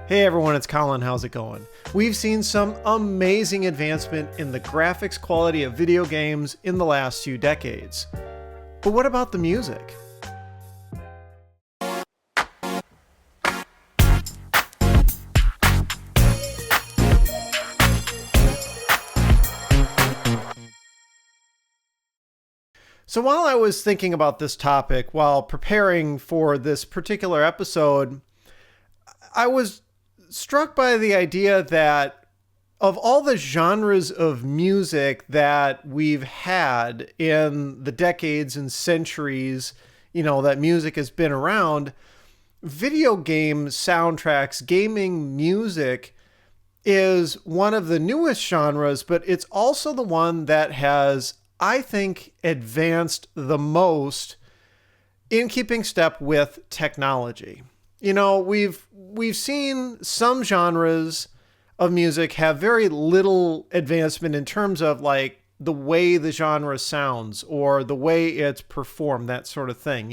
Hey everyone, it's Colin. How's it going? We've seen some amazing advancement in the graphics quality of video games in the last few decades. But what about the music? So while I was thinking about this topic while preparing for this particular episode, I was struck by the idea that of all the genres of music that we've had in the decades and centuries, that music has been around, video game soundtracks, gaming music is one of the newest genres, but it's also the one that has, I think, advanced the most in keeping step with technology. We've seen some genres of music have very little advancement in terms of like the way the genre sounds or the way it's performed, that sort of thing.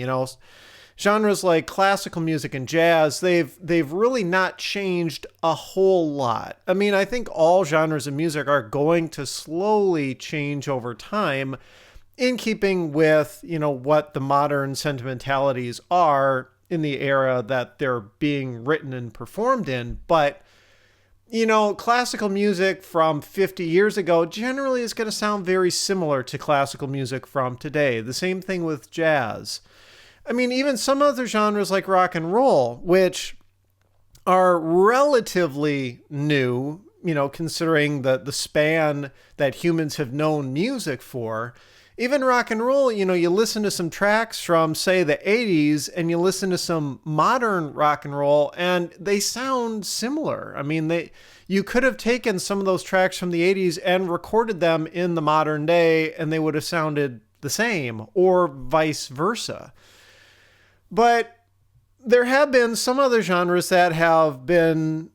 Genres like classical music and jazz, they've really not changed a whole lot. I mean, I think all genres of music are going to slowly change over time in keeping with, what the modern sentimentalities are in the era that they're being written and performed in. But, classical music from 50 years ago generally is going to sound very similar to classical music from today. The same thing with jazz. I mean, even some other genres like rock and roll, which are relatively new, considering the span that humans have known music for. Even rock and roll, you listen to some tracks from, say, the 80s and you listen to some modern rock and roll and they sound similar. I mean, you could have taken some of those tracks from the 80s and recorded them in the modern day and they would have sounded the same, or vice versa. But there have been some other genres that have been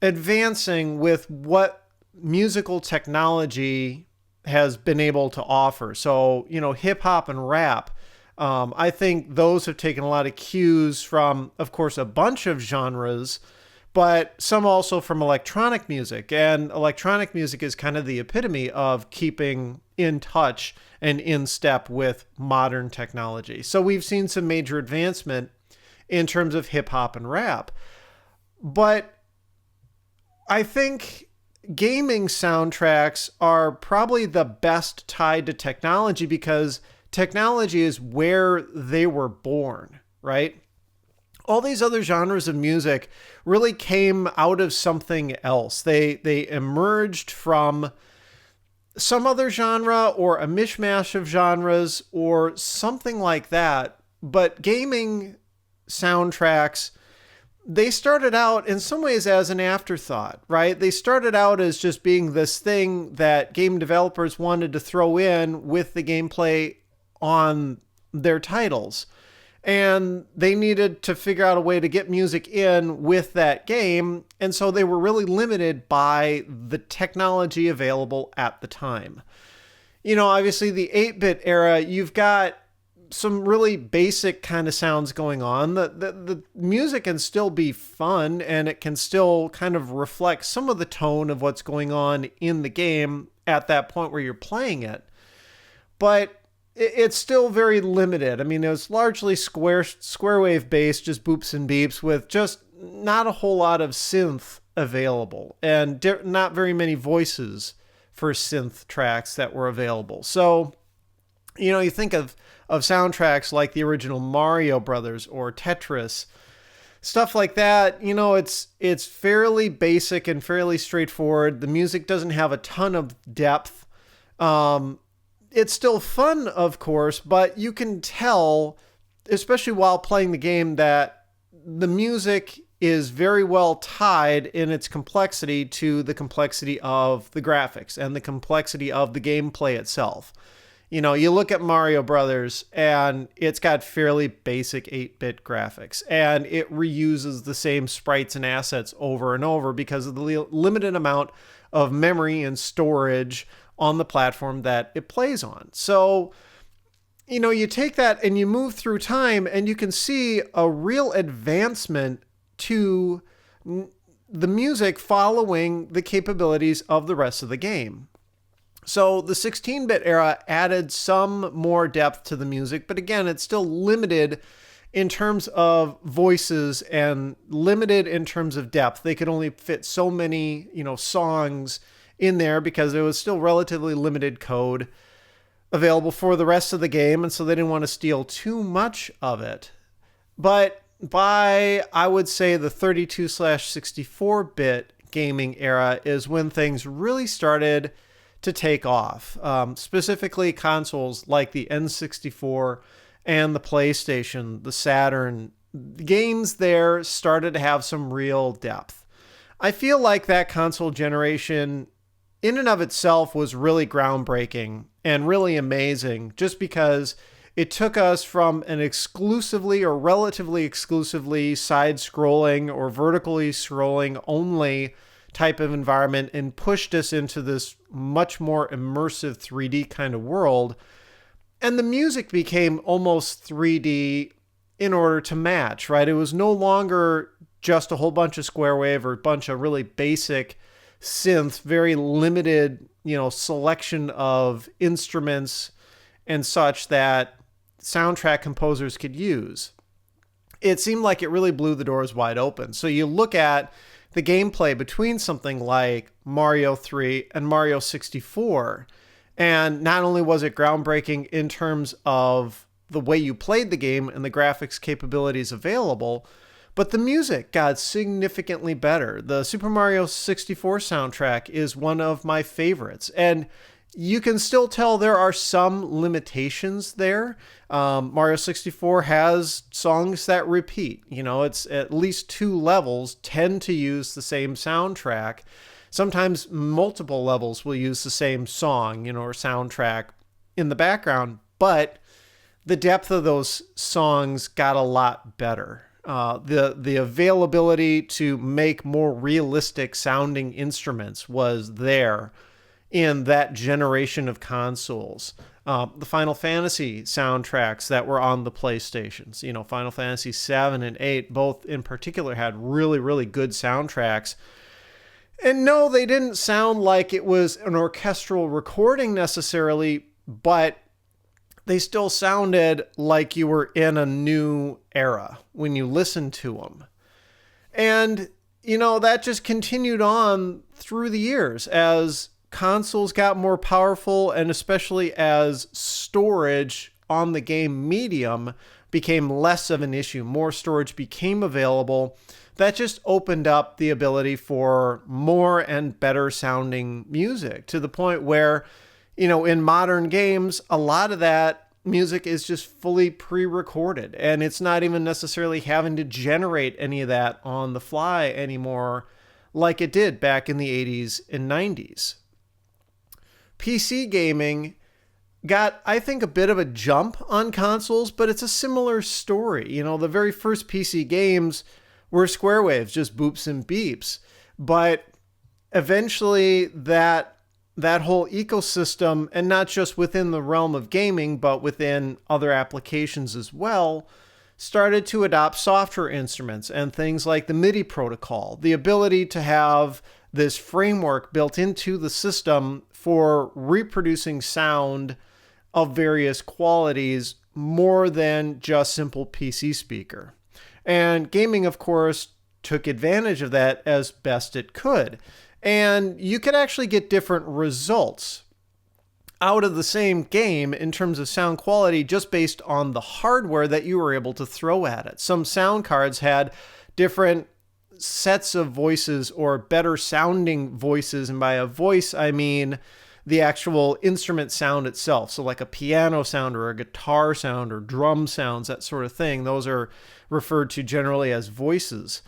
advancing with what musical technology has been able to offer. So, hip hop and rap, I think those have taken a lot of cues from, of course, a bunch of genres, but some also from electronic music. And electronic music is kind of the epitome of keeping in touch and in step with modern technology. So we've seen some major advancement in terms of hip hop and rap. But I think gaming soundtracks are probably the best tied to technology because technology is where they were born, right? All these other genres of music really came out of something else. They emerged from some other genre or a mishmash of genres or something like that. But gaming soundtracks, they started out in some ways as an afterthought, right? They started out as just being this thing that game developers wanted to throw in with the gameplay on their titles. And they needed to figure out a way to get music in with that game. And so they were really limited by the technology available at the time. Obviously the 8-bit era, you've got some really basic kind of sounds going on. The music can still be fun and it can still kind of reflect some of the tone of what's going on in the game at that point where you're playing it. But it's still very limited. I mean, it was largely square wave based, just boops and beeps with just not a whole lot of synth available and not very many voices for synth tracks that were available. So, you think of soundtracks like the original Mario Brothers or Tetris, stuff like that. It's fairly basic and fairly straightforward. The music doesn't have a ton of depth. It's still fun, of course, but you can tell, especially while playing the game, that the music is very well tied in its complexity to the complexity of the graphics and the complexity of the gameplay itself. You look at Mario Brothers and it's got fairly basic 8-bit graphics and it reuses the same sprites and assets over and over because of the limited amount of memory and storage on the platform that it plays on. So, you take that and you move through time and you can see a real advancement to the music following the capabilities of the rest of the game. So the 16-bit era added some more depth to the music, but again, it's still limited in terms of voices and limited in terms of depth. They could only fit so many, songs in there because there was still relatively limited code available for the rest of the game, and so they didn't want to steal too much of it. But by, I would say, the 32/64-bit gaming era is when things really started to take off. Specifically, consoles like the N64 and the PlayStation, the Saturn, games there started to have some real depth. I feel like that console generation in and of itself was really groundbreaking and really amazing, just because it took us from an exclusively or relatively exclusively side-scrolling or vertically scrolling only type of environment and pushed us into this much more immersive 3D kind of world. And the music became almost 3D in order to match, right? It was no longer just a whole bunch of square wave or a bunch of really basic synth, very limited, selection of instruments and such that soundtrack composers could use. It seemed like it really blew the doors wide open. So you look at the gameplay between something like Mario 3 and Mario 64, and not only was it groundbreaking in terms of the way you played the game and the graphics capabilities available, but the music got significantly better. The Super Mario 64 soundtrack is one of my favorites, and you can still tell there are some limitations there. Mario 64 has songs that repeat. It's at least 2 levels tend to use the same soundtrack. Sometimes multiple levels will use the same song, or soundtrack in the background, but the depth of those songs got a lot better. The availability to make more realistic sounding instruments was there in that generation of consoles. The Final Fantasy soundtracks that were on the PlayStations, Final Fantasy 7 and 8, both in particular had really, really good soundtracks. And no, they didn't sound like it was an orchestral recording necessarily, but they still sounded like you were in a new era when you listened to them. And, that just continued on through the years as consoles got more powerful, and especially as storage on the game medium became less of an issue. More storage became available. That just opened up the ability for more and better sounding music, to the point where, in modern games, a lot of that music is just fully pre-recorded, and it's not even necessarily having to generate any of that on the fly anymore like it did back in the 80s and 90s. PC gaming got, I think, a bit of a jump on consoles, but it's a similar story. The very first PC games were square waves, just boops and beeps. But eventually that whole ecosystem, and not just within the realm of gaming, but within other applications as well, started to adopt software instruments and things like the MIDI protocol, the ability to have this framework built into the system for reproducing sound of various qualities more than just simple PC speaker. And gaming, of course, took advantage of that as best it could. And you could actually get different results out of the same game in terms of sound quality just based on the hardware that you were able to throw at it. Some sound cards had different sets of voices or better sounding voices, and by a voice I mean the actual instrument sound itself. So like a piano sound or a guitar sound or drum sounds, that sort of thing. Those are referred to generally as voices.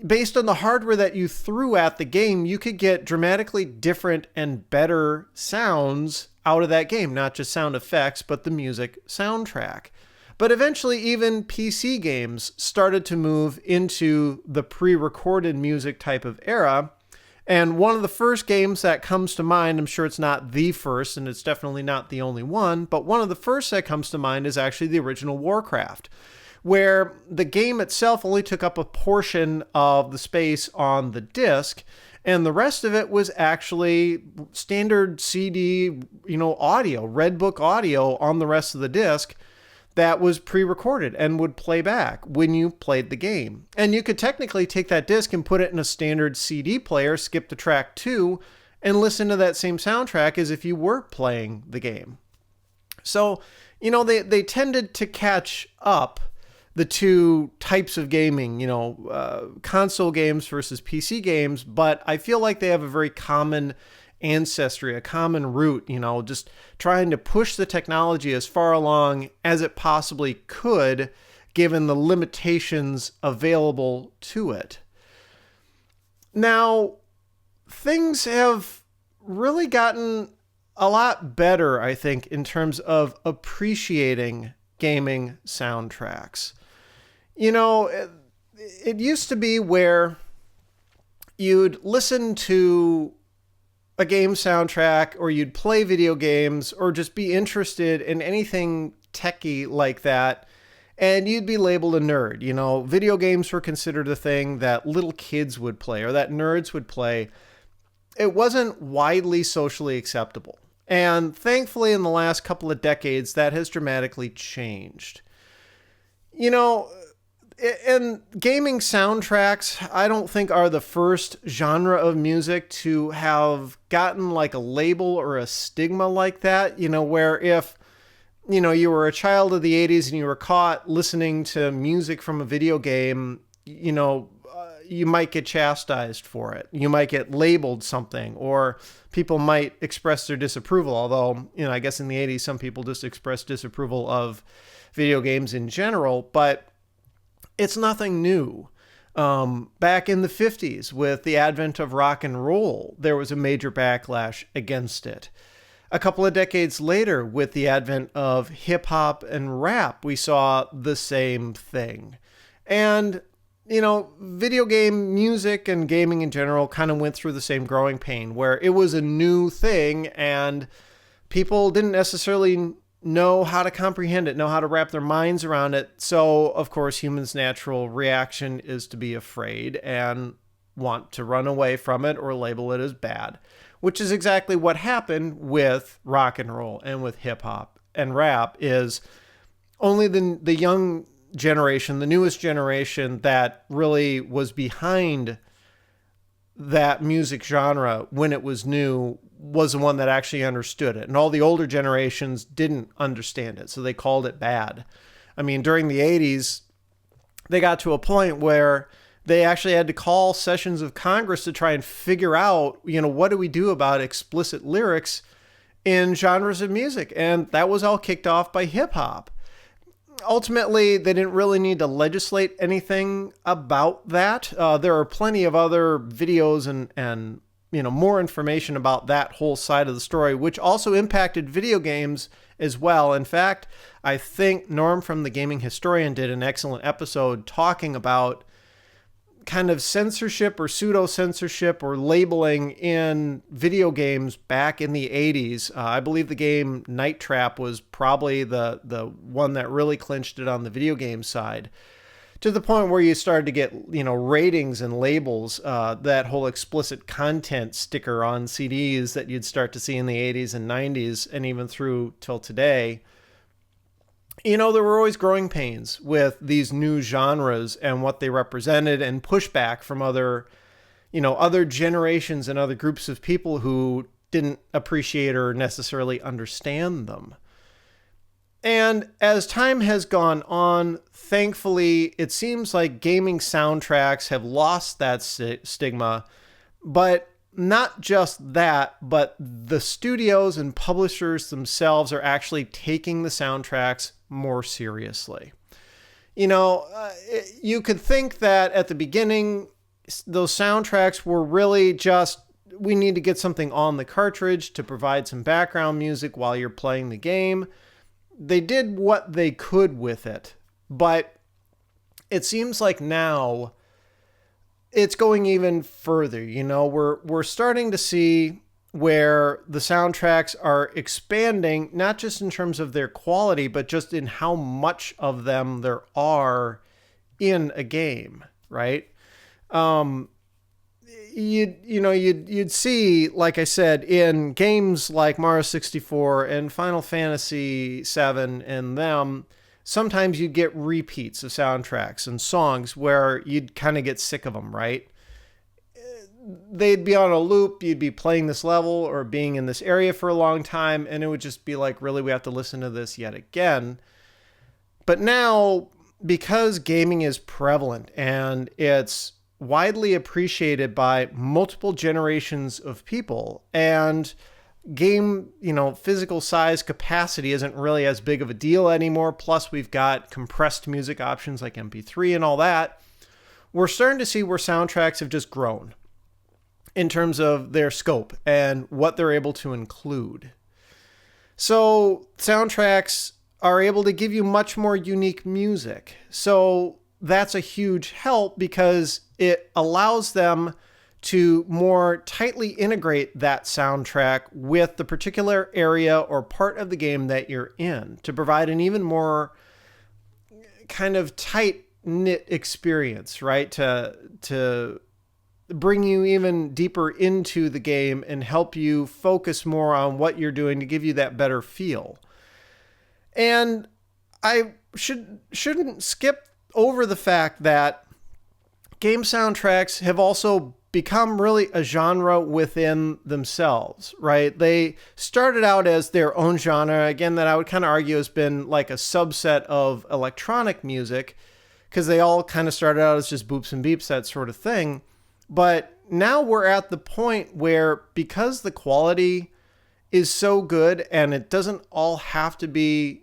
Based on the hardware that you threw at the game, you could get dramatically different and better sounds out of that game, not just sound effects, but the music soundtrack. But eventually even PC games started to move into the pre-recorded music type of era. And one of the first games that comes to mind, I'm sure it's not the first, and it's definitely not the only one, but one of the first that comes to mind is actually the original Warcraft. where the game itself only took up a portion of the space on the disc, and the rest of it was actually standard CD, audio, Redbook audio on the rest of the disc that was pre-recorded and would play back when you played the game. And you could technically take that disc and put it in a standard CD player, skip to track 2, and listen to that same soundtrack as if you were playing the game. So, they tended to catch up the two types of gaming, console games versus PC games, but I feel like they have a very common ancestry, a common root, just trying to push the technology as far along as it possibly could, given the limitations available to it. Now, things have really gotten a lot better, I think, in terms of appreciating gaming soundtracks. It used to be where you'd listen to a game soundtrack, or you'd play video games, or just be interested in anything techie like that, and you'd be labeled a nerd. Video games were considered a thing that little kids would play, or that nerds would play. It wasn't widely socially acceptable. And thankfully, in the last couple of decades, that has dramatically changed. And gaming soundtracks, I don't think are the first genre of music to have gotten like a label or a stigma like that, where if, you were a child of the 80s and you were caught listening to music from a video game, you might get chastised for it. You might get labeled something, or people might express their disapproval. Although, I guess in the 80s, some people just expressed disapproval of video games in general, but it's nothing new. Back in the 50s, with the advent of rock and roll, there was a major backlash against it. A couple of decades later, with the advent of hip hop and rap, we saw the same thing. And video game music and gaming in general kind of went through the same growing pain, where it was a new thing and people didn't necessarily know how to comprehend it, know how to wrap their minds around it. So, of course, humans' natural reaction is to be afraid and want to run away from it or label it as bad, which is exactly what happened with rock and roll and with hip hop and rap. Is only the young generation, the newest generation that really was behind that music genre when it was new, was the one that actually understood it. And all the older generations didn't understand it, so they called it bad. I mean, during the 80s, they got to a point where they actually had to call sessions of Congress to try and figure out, what do we do about explicit lyrics in genres of music? And that was all kicked off by hip hop. Ultimately, they didn't really need to legislate anything about that. There are plenty of other videos and more information about that whole side of the story, which also impacted video games as well. In fact, I think Norm from The Gaming Historian did an excellent episode talking about kind of censorship or pseudo-censorship or labeling in video games back in the 80s. I believe the game Night Trap was probably the one that really clinched it on the video game side, to the point where you started to get, ratings and labels, that whole explicit content sticker on CDs that you'd start to see in the 80s and 90s and even through till today. There were always growing pains with these new genres and what they represented, and pushback from other generations and other groups of people who didn't appreciate or necessarily understand them. And as time has gone on, thankfully, it seems like gaming soundtracks have lost that stigma. But not just that, but the studios and publishers themselves are actually taking the soundtracks more seriously. You could think that at the beginning, those soundtracks were really just, we need to get something on the cartridge to provide some background music while you're playing the game. They did what they could with it, but it seems like now it's going even further. We're starting to see where the soundtracks are expanding, not just in terms of their quality, but just in how much of them there are in a game, right? You'd see, like I said, in games like Mario 64 and Final Fantasy 7 and them, sometimes you'd get repeats of soundtracks and songs where you'd kind of get sick of them, right? They'd be on a loop, you'd be playing this level or being in this area for a long time, and it would just be like, really, we have to listen to this yet again. But now, because gaming is prevalent and it's widely appreciated by multiple generations of people, and game, physical size capacity isn't really as big of a deal anymore. Plus, we've got compressed music options like MP3 and all that. We're starting to see where soundtracks have just grown in terms of their scope and what they're able to include. So soundtracks are able to give you much more unique music. So that's a huge help because it allows them to more tightly integrate that soundtrack with the particular area or part of the game that you're in to provide an even more kind of tight-knit experience, right? To bring you even deeper into the game and help you focus more on what you're doing to give you that better feel. And I shouldn't skip over the fact that game soundtracks have also become really a genre within themselves, right? They started out as their own genre, again, that I would kind of argue has been like a subset of electronic music, because they all kind of started out as just boops and beeps, that sort of thing. But now we're at the point where, because the quality is so good and it doesn't all have to be,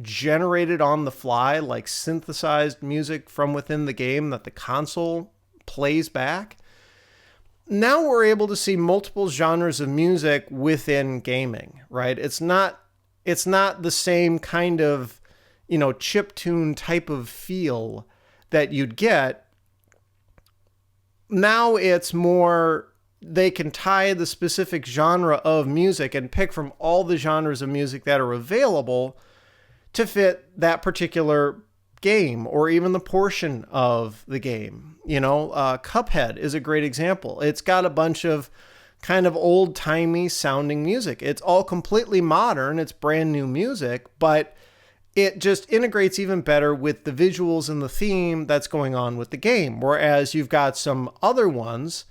generated on the fly, like synthesized music from within the game that the console plays back. Now we're able to see multiple genres of music within gaming, right? It's not the same kind of, chiptune type of feel that you'd get. Now it's more, they can tie the specific genre of music and pick from all the genres of music that are available to fit that particular game or even the portion of the game. Cuphead is a great example. It's got a bunch of kind of old-timey sounding music. It's all completely modern. It's brand new music, but it just integrates even better with the visuals and the theme that's going on with the game. Whereas you've got some other ones,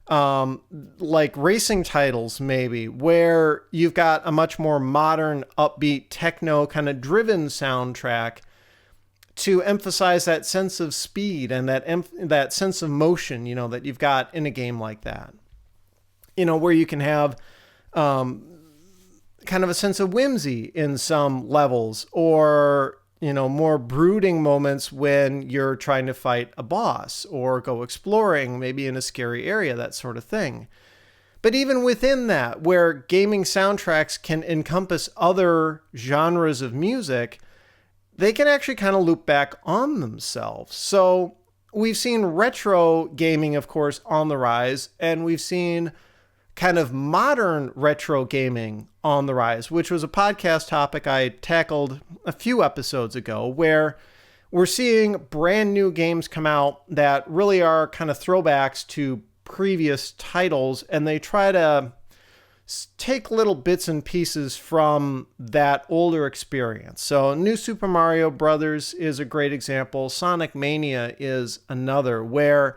like racing titles maybe, where you've got a much more modern, upbeat, techno kind of driven soundtrack to emphasize that sense of speed and that sense of motion, that you've got in a game like that. Where you can have kind of a sense of whimsy in some levels, or more brooding moments when you're trying to fight a boss or go exploring, maybe in a scary area, that sort of thing. But even within that, where gaming soundtracks can encompass other genres of music, they can actually kind of loop back on themselves. So we've seen retro gaming, of course, on the rise, and we've seen kind of modern retro gaming on the rise, which was a podcast topic I tackled a few episodes ago, where we're seeing brand new games come out that really are kind of throwbacks to previous titles, and they try to take little bits and pieces from that older experience. So New Super Mario Brothers is a great example. Sonic Mania is another, where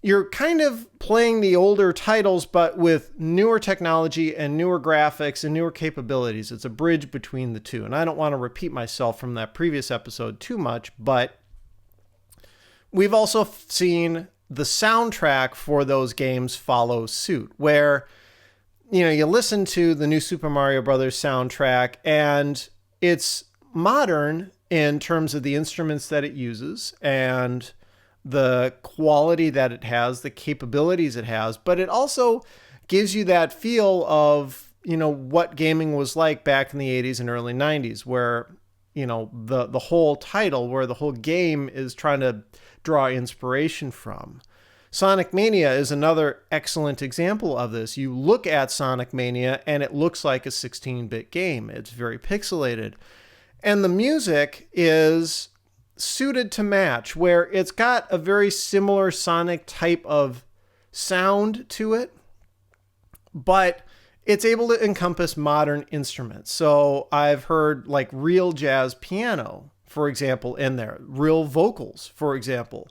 you're kind of playing the older titles, but with newer technology and newer graphics and newer capabilities. It's a bridge between the two. And I don't want to repeat myself from that previous episode too much, but we've also seen the soundtrack for those games follow suit, where, you listen to the New Super Mario Brothers soundtrack and it's modern in terms of the instruments that it uses and the quality that it has, the capabilities it has, but it also gives you that feel of, what gaming was like back in the 80s and early 90s, where, the whole title, where the whole game is trying to draw inspiration from. Sonic Mania is another excellent example of this. You look at Sonic Mania and it looks like a 16-bit game. It's very pixelated. And the music is suited to match, where it's got a very similar Sonic type of sound to it, but it's able to encompass modern instruments. So I've heard like real jazz piano, for example, in there, real vocals, for example,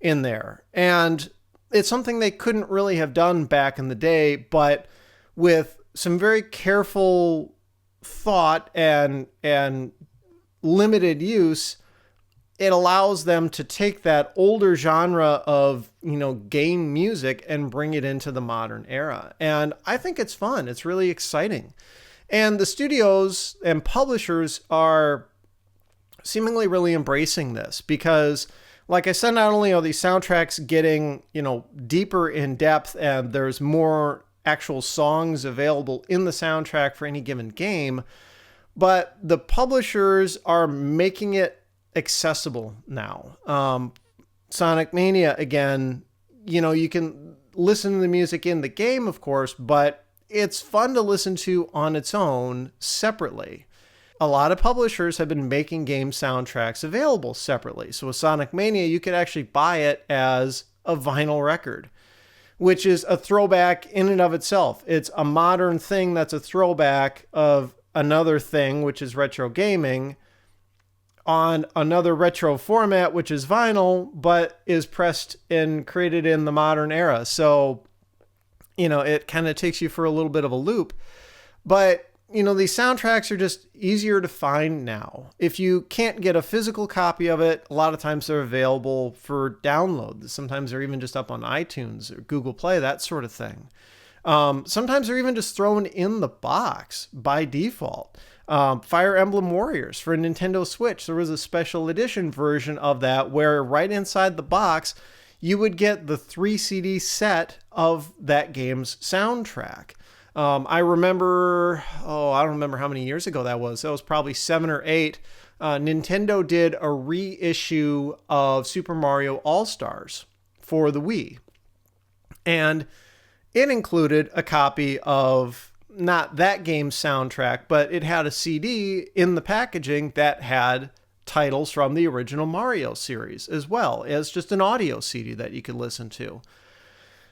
in there. And it's something they couldn't really have done back in the day, but with some very careful thought and limited use, it allows them to take that older genre of, game music and bring it into the modern era. And I think it's fun. It's really exciting. And the studios and publishers are seemingly really embracing this because, like I said, not only are these soundtracks getting, deeper in depth and there's more actual songs available in the soundtrack for any given game, but the publishers are making it accessible now. Sonic Mania, again, you can listen to the music in the game, of course, but it's fun to listen to on its own separately. A lot of publishers have been making game soundtracks available separately. So with Sonic Mania, you could actually buy it as a vinyl record, which is a throwback in and of itself. It's a modern thing that's a throwback of another thing, which is retro gaming, on another retro format, which is vinyl, but is pressed and created in the modern era. So, it kind of takes you for a little bit of a loop. But, these soundtracks are just easier to find now. If you can't get a physical copy of it, a lot of times they're available for download. Sometimes they're even just up on iTunes or Google Play, that sort of thing. Sometimes they're even just thrown in the box by default. Fire Emblem Warriors for Nintendo Switch. There was a special edition version of that where right inside the box, you would get the 3 CD set of that game's soundtrack. I remember, I don't remember how many years ago that was. That was probably 7 or 8. Nintendo did a reissue of Super Mario All-Stars for the Wii. And it included a copy of not that game's soundtrack, but it had a CD in the packaging that had titles from the original Mario series, as well as just an audio CD that you could listen to.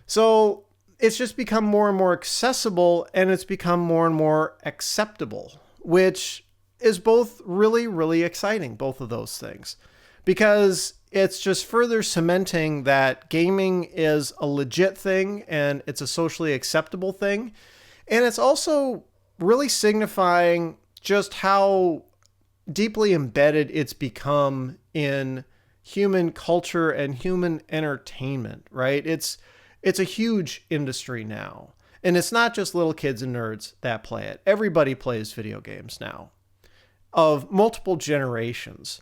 So it's just become more and more accessible, and it's become more and more acceptable, which is both really, really exciting, both of those things, because it's just further cementing that gaming is a legit thing and it's a socially acceptable thing. And it's also really signifying just how deeply embedded it's become in human culture and human entertainment, right? It's a huge industry now. And it's not just little kids and nerds that play it. Everybody plays video games now of multiple generations.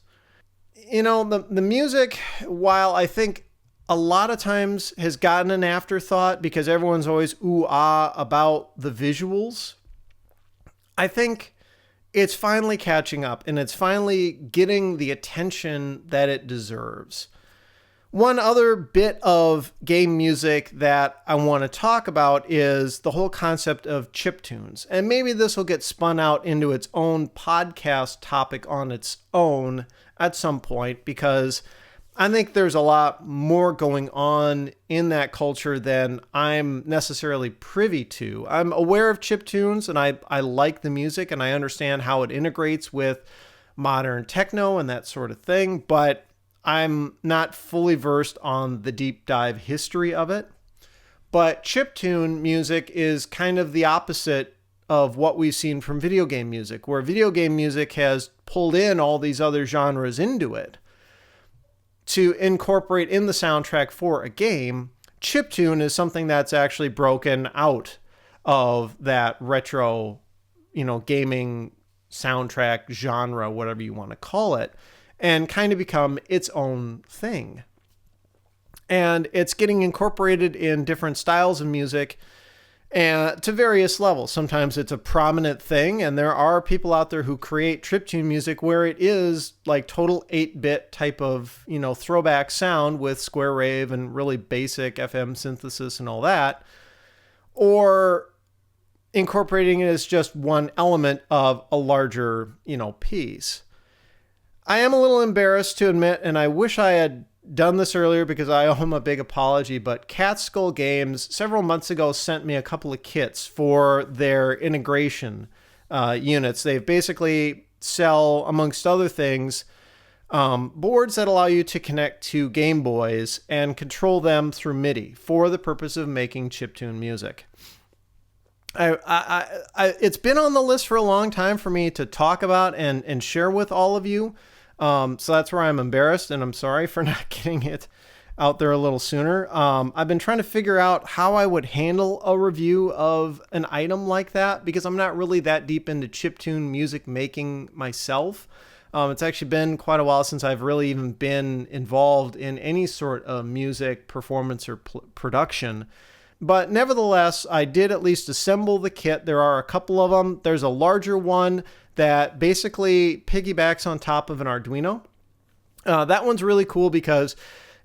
The music, while I think a lot of times has gotten an afterthought because everyone's always ooh-ah about the visuals, I think it's finally catching up and it's finally getting the attention that it deserves. One other bit of game music that I want to talk about is the whole concept of chiptunes. And maybe this will get spun out into its own podcast topic on its own at some point, because I think there's a lot more going on in that culture than I'm necessarily privy to. I'm aware of chiptunes and I like the music and I understand how it integrates with modern techno and that sort of thing, but I'm not fully versed on the deep dive history of it. But chiptune music is kind of the opposite of what we've seen from video game music, where video game music has pulled in all these other genres into it to incorporate in the soundtrack for a game. Chiptune is something that's actually broken out of that retro, gaming soundtrack genre, whatever you want to call it, and kind of become its own thing. And it's getting incorporated in different styles of music. and to various levels. Sometimes it's a prominent thing, and there are people out there who create chiptune music where it is like total 8-bit type of, throwback sound with square wave and really basic FM synthesis and all that, or incorporating it as just one element of a larger, piece. I am a little embarrassed to admit, and I wish I had done this earlier because I owe him a big apology, but Cat Skull Games several months ago sent me a couple of kits for their integration units. They basically sell, amongst other things, boards that allow you to connect to Game Boys and control them through MIDI for the purpose of making chiptune music. It's been on the list for a long time for me to talk about and share with all of you. So that's where I'm embarrassed, and I'm sorry for not getting it out there a little sooner. I've been trying to figure out how I would handle a review of an item like that because I'm not really that deep into chiptune music making myself. It's actually been quite a while since I've really even been involved in any sort of music performance or production. But nevertheless, I did at least assemble the kit. There are a couple of them. There's a larger one that basically piggybacks on top of an Arduino. That one's really cool because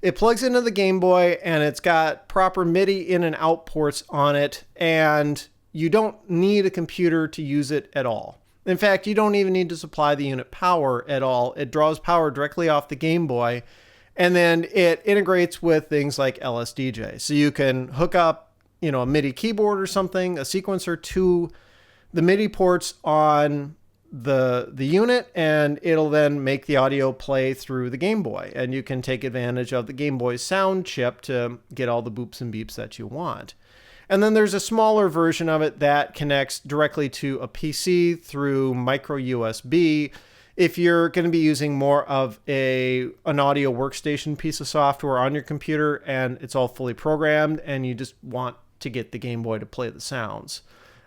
it plugs into the Game Boy and it's got proper MIDI in and out ports on it, and you don't need a computer to use it at all. In fact, you don't even need to supply the unit power at all. It draws power directly off the Game Boy, and then it integrates with things like LSDJ. So you can hook up, a MIDI keyboard or something, a sequencer to the MIDI ports on the unit, and it'll then make the audio play through the Game Boy, and you can take advantage of the Game Boy's sound chip to get all the boops and beeps that you want. And then there's a smaller version of it that connects directly to a PC through micro USB if you're going to be using more of an audio workstation piece of software on your computer and it's all fully programmed and you just want to get the Game Boy to play the sounds.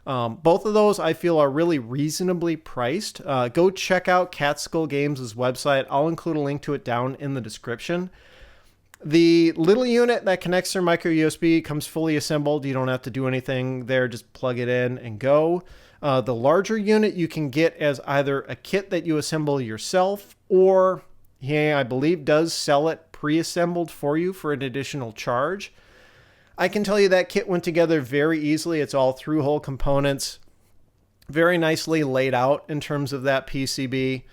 Both of those I feel are really reasonably priced. Go check out Cat Skull Games' website. I'll include a link to it down in the description. The little unit that connects their micro USB comes fully assembled. You don't have to do anything there. Just plug it in and go. The larger unit you can get as either a kit that you assemble yourself, or I believe does sell it pre-assembled for you for an additional charge. I can tell you that kit went together very easily. It's all through-hole components, very nicely laid out in terms of that PCB.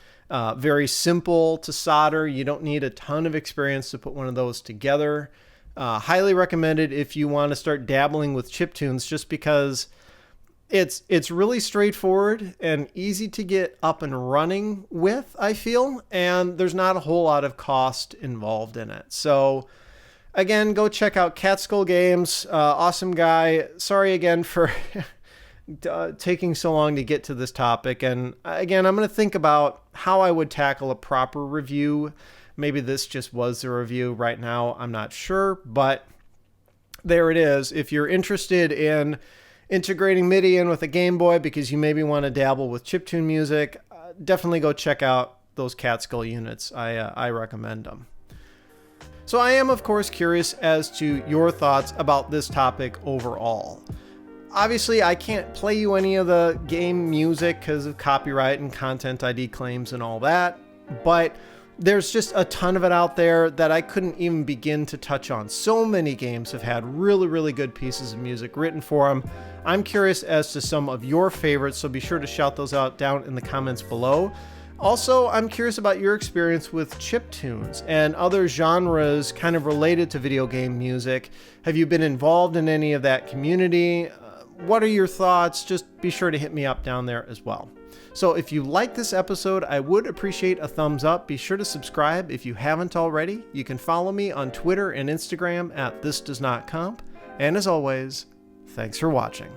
Very simple to solder. You don't need a ton of experience to put one of those together. Highly recommended if you want to start dabbling with chiptunes, just because it's really straightforward and easy to get up and running with, I feel, and there's not a whole lot of cost involved in it. So again, go check out Cat Skull Games. Awesome guy. Sorry again for taking so long to get to this topic. And again, I'm going to think about how I would tackle a proper review. Maybe this just was the review right now. I'm not sure, but there it is. If you're interested in integrating MIDI in with a Game Boy because you maybe want to dabble with chiptune music, definitely go check out those Cat Skull units. I recommend them. So I am, of course, curious as to your thoughts about this topic overall. Obviously, I can't play you any of the game music because of copyright and content ID claims and all that, but there's just a ton of it out there that I couldn't even begin to touch on. So many games have had really, really good pieces of music written for them. I'm curious as to some of your favorites, so be sure to shout those out down in the comments below. Also, I'm curious about your experience with chiptunes and other genres kind of related to video game music. Have you been involved in any of that community? What are your thoughts? Just be sure to hit me up down there as well. So if you like this episode, I would appreciate a thumbs up. Be sure to subscribe if you haven't already. You can follow me on Twitter and Instagram at thisdoesnotcomp. And as always, thanks for watching.